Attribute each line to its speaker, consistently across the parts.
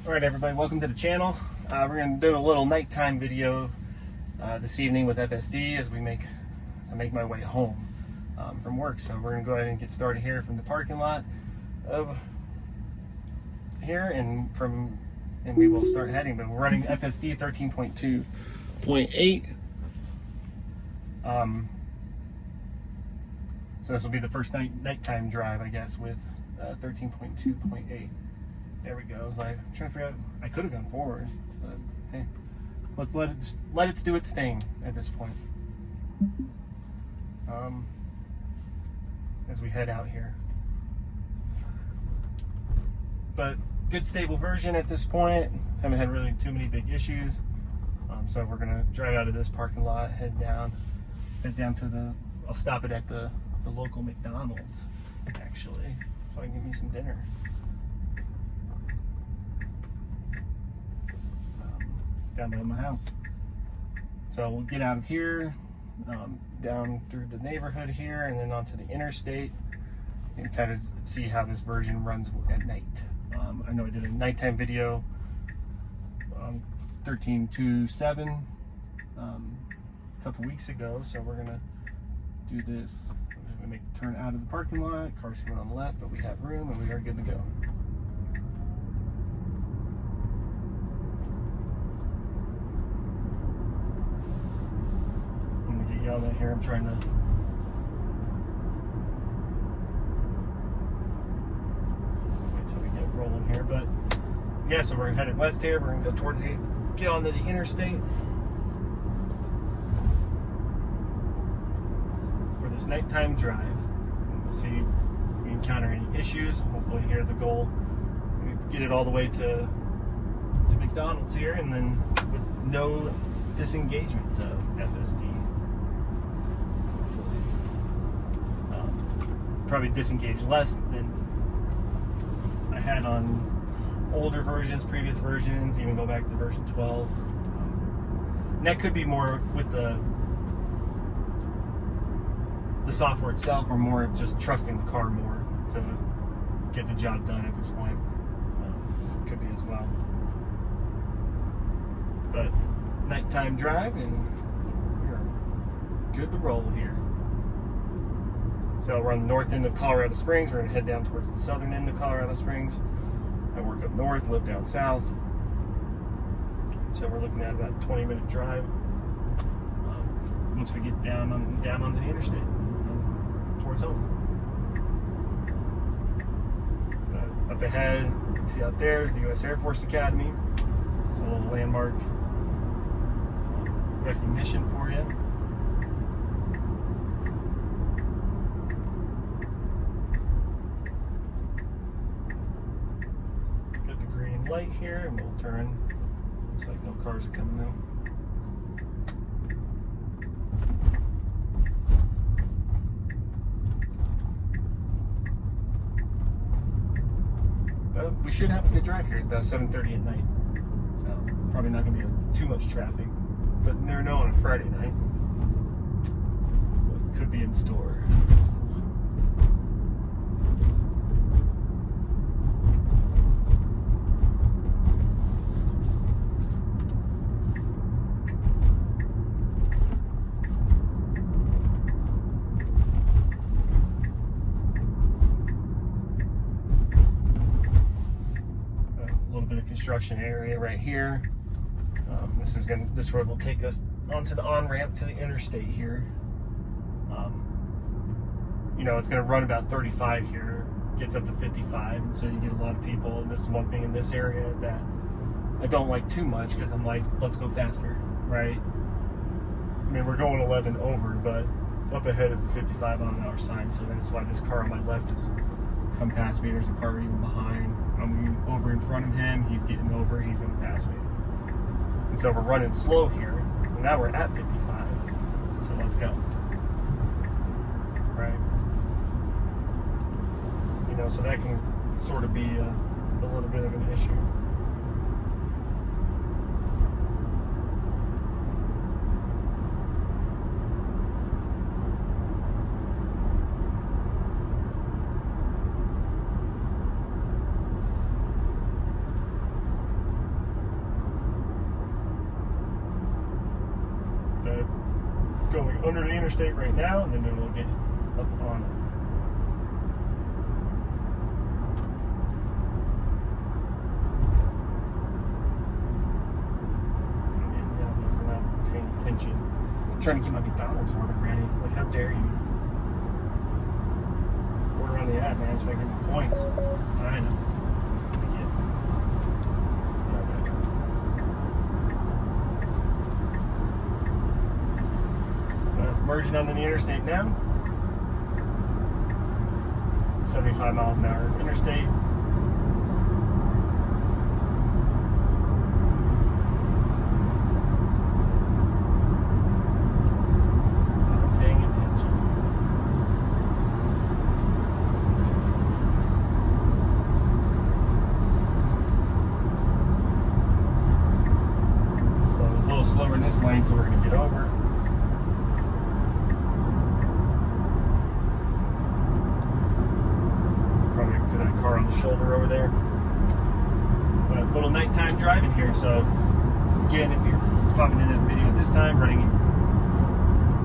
Speaker 1: Alright everybody, welcome to the channel. We're going to do a little nighttime video this evening with FSD as I make my way home from work. So we're going to go ahead and get started here from the parking lot of here and we will start heading. But we're running FSD 13.2.8. So this will be the first nighttime drive, I guess, with 13.2.8. There we go. I was like, I'm trying to figure out. I could have gone forward, but hey, let's let it do its thing at this point. As we head out here, but good stable version at this point. Haven't had really too many big issues. So we're gonna drive out of this parking lot, head down to the. I'll stop it at the local McDonald's actually, so I can get me some dinner. Down by my house. So we'll get out of here, down through the neighborhood here, and then onto the interstate, and kind of see how this version runs at night. I know I did a nighttime video on 13.2.7 a couple weeks ago, so we're gonna do this. We're gonna make a turn out of the parking lot. Cars coming on the left, but we have room and we are good to go. Yelled at here. I'm trying to wait till we get rolling here, but yeah, so we're headed west here. We're gonna go towards get onto the interstate for this nighttime drive. And we'll see if we encounter any issues. Hopefully here the goal, we get it all the way to McDonald's here, and then with no disengagements of FSD. Probably disengage less than I had on older versions, previous versions, even go back to version 12. And that could be more with the software itself, or more of just trusting the car more to get the job done at this point. Could be as well. But nighttime drive, and we're good to roll here. So we're on the north end of Colorado Springs. We're going to head down towards the southern end of Colorado Springs. I work up north, live down south. So we're looking at about a 20-minute drive once we get down onto the interstate and towards home. But up ahead, you see out there is the U.S. Air Force Academy. It's a little landmark recognition for you. Light here, and we'll turn. Looks like no cars are coming now. But we should have a good drive here. It's about 7:30 at night, so probably not going to be too much traffic. But you never know on a Friday night what could be in store. Construction area right here. This road will take us onto the on-ramp to the interstate here. You know, it's going to run about 35 here, gets up to 55, and so you get a lot of people. And this is one thing in this area that I don't like too much, because I'm like, let's go faster, right? I mean, we're going 11 over, but up ahead is the 55 mile an hour sign, so that's why this car on my left has come past me. There's a car even behind. I'm over in front of him. He's getting over. He's going to pass me. And so we're running slow here. And now we're at 55. So let's go. Right? You know, so that can sort of be a little bit of an issue. under the interstate right now, and then we'll get up on it. For not paying attention. I'm trying to get my McDonald's order ready. Like, how dare you? Order on the app, man, so I get my points. I know. That's what I get. Merging on the interstate now. 75 miles an hour interstate. I'm paying attention. So a little slower in this lane, so we're going to get over. To that car on the shoulder over there. But a little nighttime driving here, so again, if you're popping into the video at this time,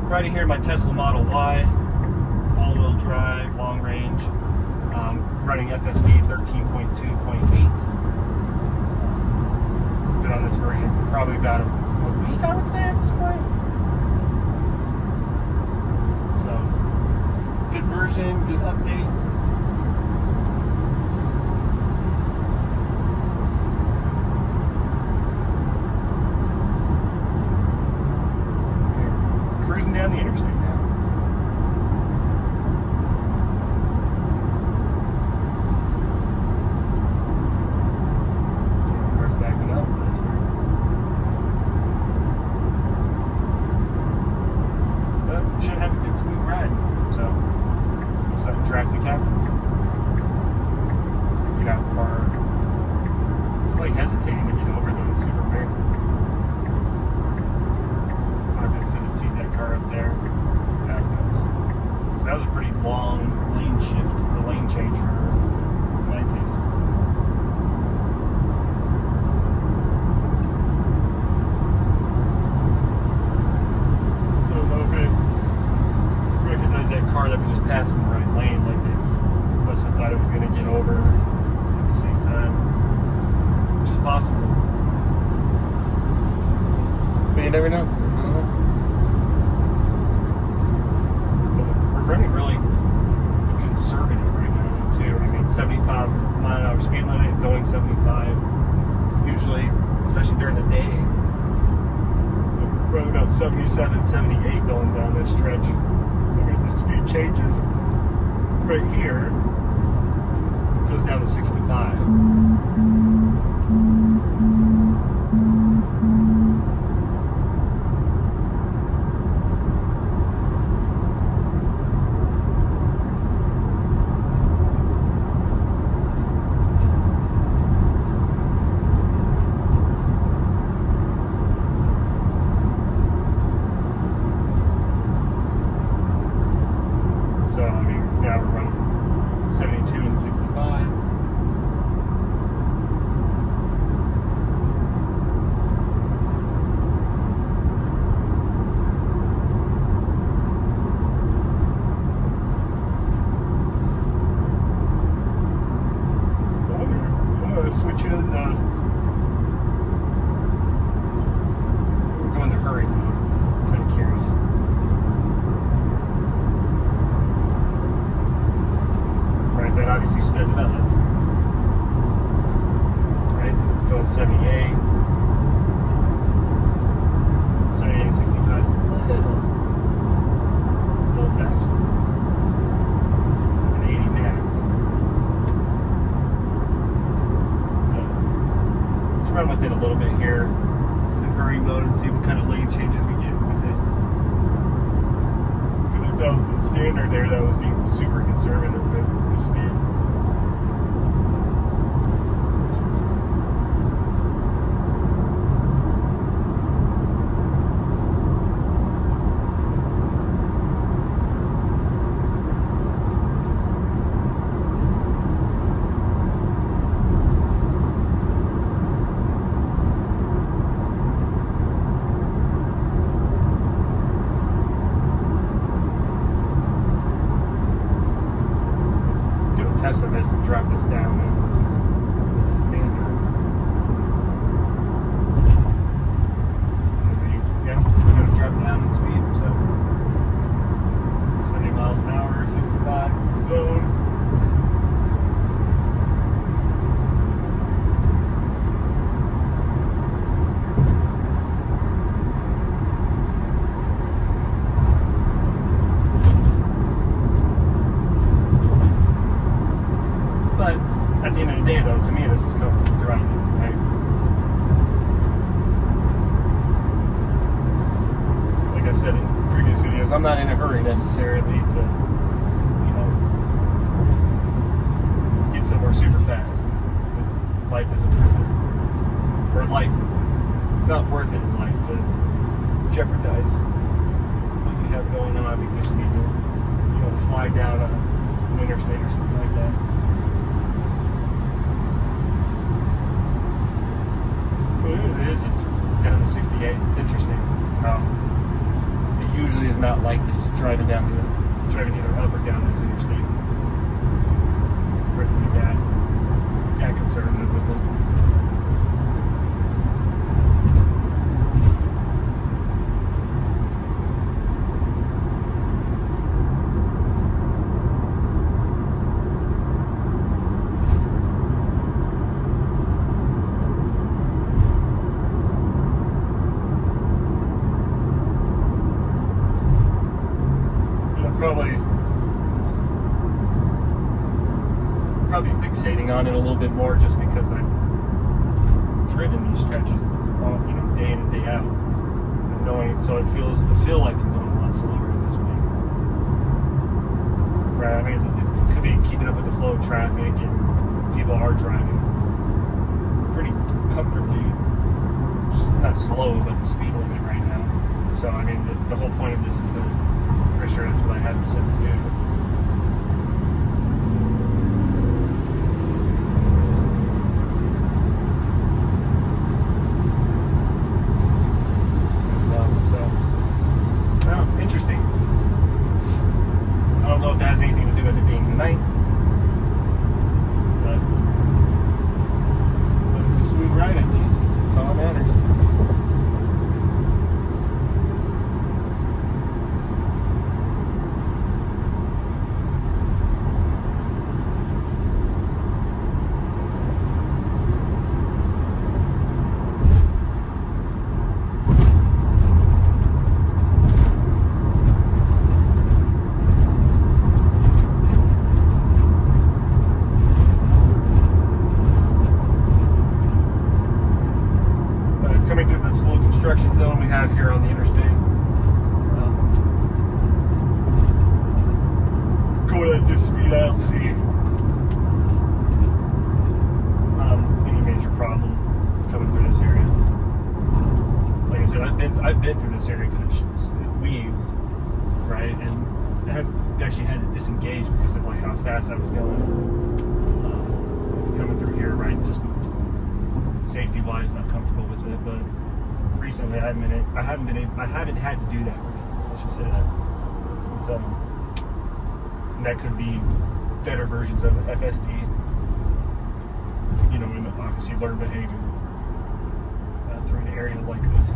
Speaker 1: riding here in my Tesla Model Y, all-wheel drive, long range, running FSD 13.2.8. Been on this version for probably about a week, I would say, at this point. So, good version, good update. Cruising down the interstate now. Car's backing up, that's weird. But should have a good smooth ride, so unless something drastic happens. Get out far. It's like hesitating to get over though, it's super weird. It's because it sees that car up there. That goes. So that was a pretty long lane shift or lane change for my taste. Don't know if it recognized that car that was just passing the right lane, like they must have thought it was going to get over at the same time, which is possible. But you never know. Running really conservative right now too. I mean, 75 mile an hour speed limit, going 75. Usually, especially during the day, I'm running about 77, 78 going down this stretch. I mean, the speed changes right here. It goes down to 65. So, I mean, now we're running 72 and 65. I'm going to switch in, we're going to hurry mode. I'm kind of curious. That obviously sped it up. Right? Going 78. 78 and 65 is a little fast. With an 80 max. Let's run with it a little bit here in hurry mode and see what kind of lane changes we get with it. Because I felt in standard there that was being super conservative with the speed. drop this down to standard. Yeah, we're going to drop down in speed, so 70 miles an hour, 65 zone. But at the end of the day, though, to me, this is comfortable driving, right? Like I said in previous videos, I'm not in a hurry necessarily to, get somewhere super fast, because life isn't worth it. Or it's not worth it in life to jeopardize what you have going on because you need to, fly down an interstate or something like that. It's down to 68. It's interesting how it usually is not like this driving either up or down this interstate. For it to be that conservative with it. Probably fixating on it a little bit more just because I've driven these stretches, day in and day out, so it feel like I'm going a lot slower at this point. Right? I mean, it could be keeping up with the flow of traffic, and people are driving pretty comfortably, not slow, but the speed limit right now. So I mean, the whole point of this is to, pretty sure that's what I had it set to do. Interesting. I don't know if that has anything to do with it being night, but it's a smooth ride at least. That's all that matters. Coming through this little construction zone we have here on the interstate. Going at this speed, I don't see any major problem coming through this area. Like I said, I've been through this area because it weaves, right? And I actually had to disengage because of how fast I was going. It's coming through here, right? Just safety-wise, not comfortable with it, but recently I haven't had to do that recently. Let's just say that. And so that could be better versions of FSD, and obviously learn behavior through an area like this.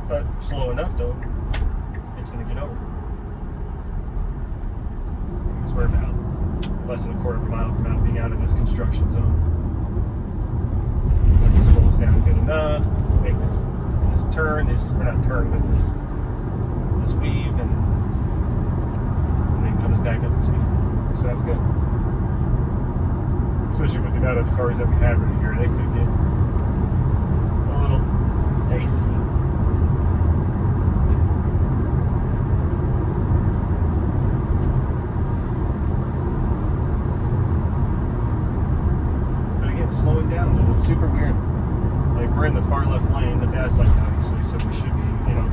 Speaker 1: But slow enough though, it's going to get over. Because we're about less than a quarter of a mile from being out of this construction zone. It slows down good enough to make this turn, but this weave, and then comes back up to speed. So that's good. Especially with the amount of cars that we have right here, they could get a little dicey. Slowing down, though. It's super weird. We're in the far left lane, the fast lane, obviously, so we should be,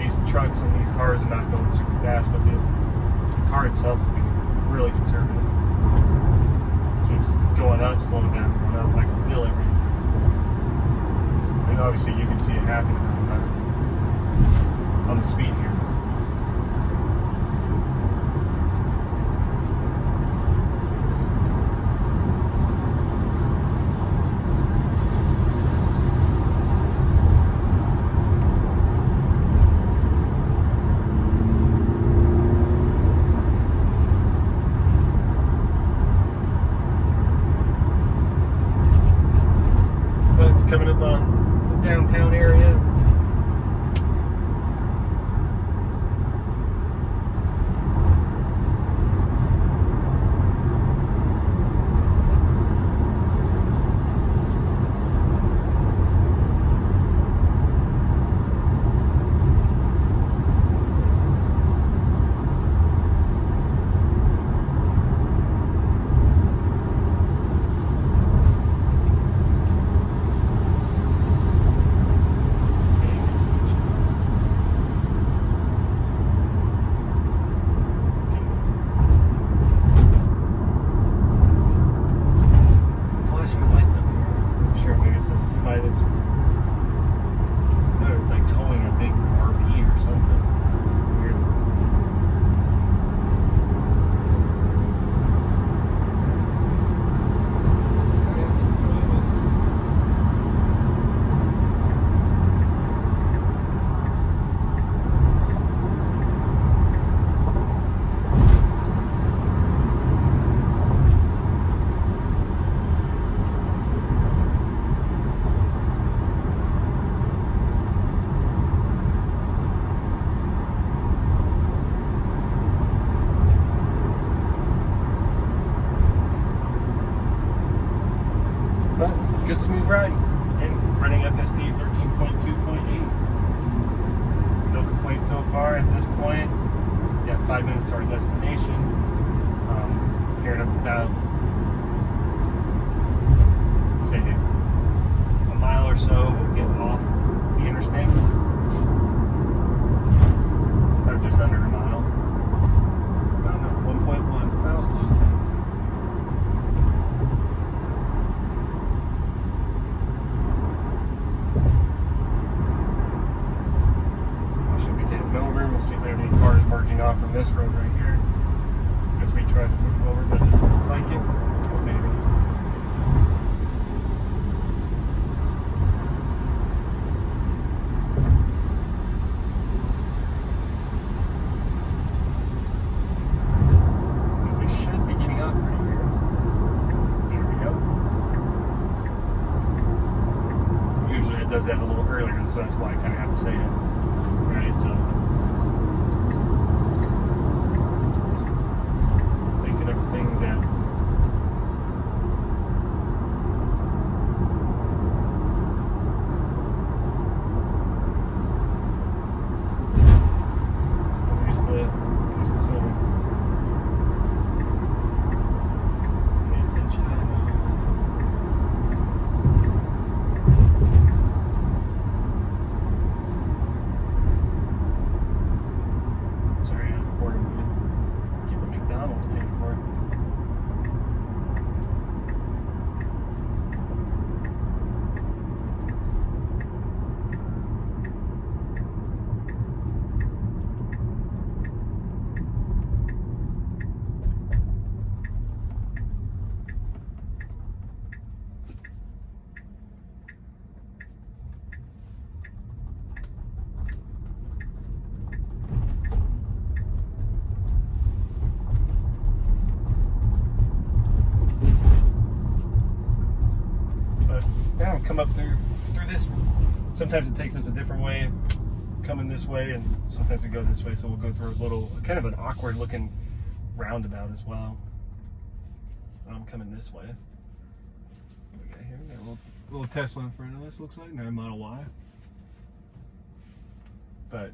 Speaker 1: these trucks and these cars are not going super fast, but the car itself is being really conservative. Keeps going up, slowing down, going up. I can feel it right now. And obviously, you can see it happening on the speed here. coming up on the downtown area. It's like towing a big RV or something. Weird. But good smooth ride, and running FSD 13.2.8. No complaints so far at this point. Got 5 minutes to our destination. Here in about, let's say, a mile or so, we'll get off the interstate. Or just under a mile. I don't know, 1.1 miles close. Over. We'll see if we have any cars merging off from this road right here. I guess we tried to move over, but it doesn't look like it. Or maybe. But we should be getting off right here. There we go. Usually it does that a little earlier, so that's why I kind of have to say it. Right, so thinking of things that I'm used to sort of pay attention on. Sorry, I ordered me to get the McDonald's paid for. Now come up through this. Sometimes it takes us a different way coming this way, and sometimes we go this way, so we'll go through a little kind of an awkward looking roundabout as well. I'm coming this way. What we got here? We got a little Tesla in front of us, looks like, and a Model Y. But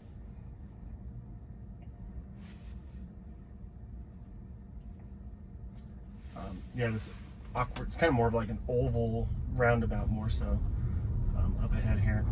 Speaker 1: yeah, this awkward, it's kind of more of like an oval roundabout more so up ahead here.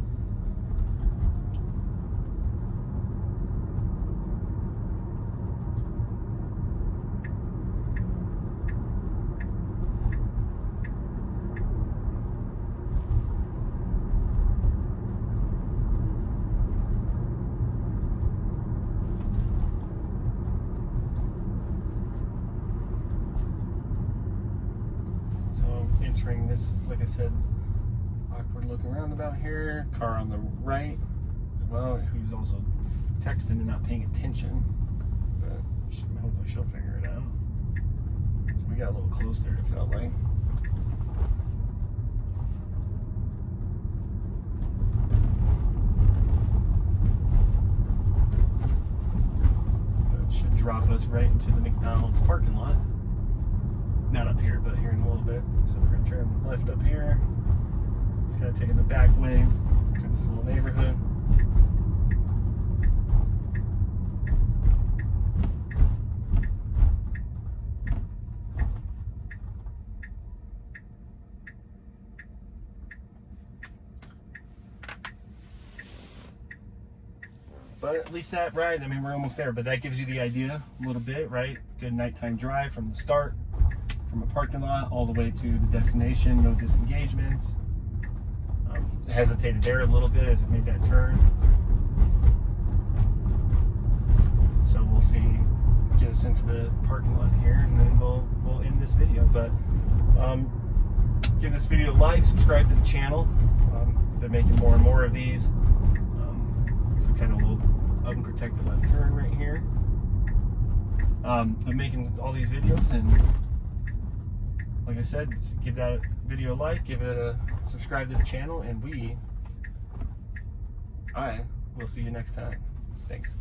Speaker 1: Entering this, like I said, awkward looking roundabout here. Car on the right as well, who's also texting and not paying attention, but hopefully she'll figure it out. So we got a little closer, it felt like. drop us right into the McDonald's parking lot. Not up here, but here in a little bit. So we're going to turn left up here. Just kind of taking the back way through this little neighborhood. But at least that ride, I mean, we're almost there, but that gives you the idea a little bit, right? Good nighttime drive from the start, from a parking lot all the way to the destination, no disengagements. Hesitated there a little bit as it made that turn. So we'll see, get us into the parking lot here, and then we'll end this video. But give this video a like, subscribe to the channel. Been making more and more of these. So kind of a little unprotected left turn right here. I'm making all these videos, and like I said, give that video a like, give it a subscribe to the channel, and I will see you next time. Thanks.